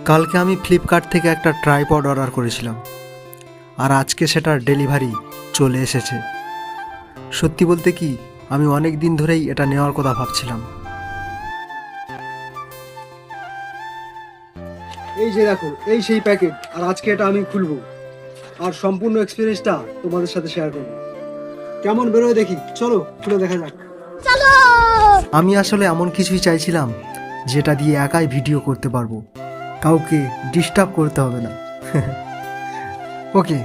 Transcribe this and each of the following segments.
কালকে আমি ফ্লিপকার্ট থেকে একটা ট্রাইপড অর্ডার করেছিলাম, আর আজকে সেটার ডেলিভারি চলে এসেছে। সত্যি বলতে কি, আমি অনেক দিন ধরেই এটা নেওয়ার কথা ভাবছিলাম। এই যে দেখো, এই সেই প্যাকেট, আর আজকে এটা আমি খুলবো আর সম্পূর্ণ এক্সপিরিয়েন্সটা তোমাদের সাথে শেয়ার করবো। কেমন বেরোয় দেখি, চলো খুলে দেখা যাক। আমি আসলে এমন কিছুই চাইছিলাম যেটা দিয়ে একাই ভিডিও করতে পারবো, কাউকে ডিস্টার্ব করতে হবে না। ওকে,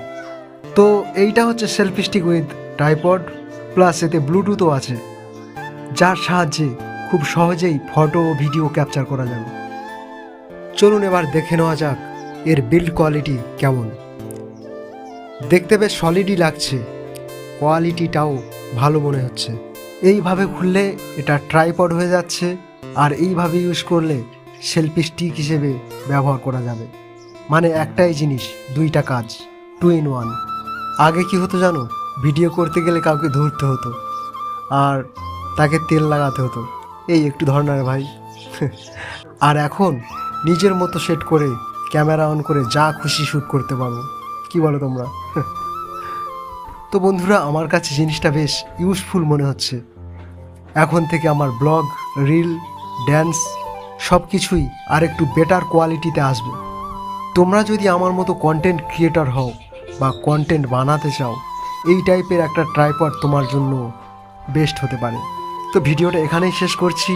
তো এইটা হচ্ছে selfie stick with tripod, plus এতে ব্লুটুথও আছে, যার সাহায্যে খুব সহজেই ফটো ও ভিডিও ক্যাপচার করা যাবে। চলুন এবার দেখে নেওয়া যাক এর বিল্ড কোয়ালিটি কেমন। দেখতে বেশ সলিডই লাগছে, কোয়ালিটিটাও ভালো মনে হচ্ছে। এইভাবে খুললে এটা ট্রাইপড হয়ে যাচ্ছে, আর এইভাবে ইউজ করলে সেলফি স্টিক হিসেবে ব্যবহার করা যাবে। মানে একটাই জিনিস, দুইটা কাজ, 2 in 1। আগে কি হতো জানো, ভিডিও করতে গেলে কাউকে ধরতে হতো আর তাকে তেল লাগাতে হতো, এই একটু ধর না রে ভাই। আর এখন নিজের মতো সেট করে ক্যামেরা অন করে যা খুশি শ্যুট করতে পারবো। কি বলো তোমরা? তো বন্ধুরা, আমার কাছে জিনিসটা বেশ ইউজফুল মনে হচ্ছে। এখন থেকে আমার ব্লগ, রিল, ড্যান্স সব কিছুই আর একটু বেটার কোয়ালিটিতে আসবে। তোমরা যদি আমার মতো কন্টেন্ট ক্রিয়েটর হও বা কন্টেন্ট বানাতে চাও, এই টাইপের একটা ট্রাইপড তোমার জন্য বেস্ট হতে পারে। তো ভিডিওটা এখানেই শেষ করছি।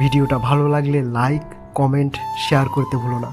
ভিডিওটা ভালো লাগলে লাইক, কমেন্ট, শেয়ার করতে ভুলো না।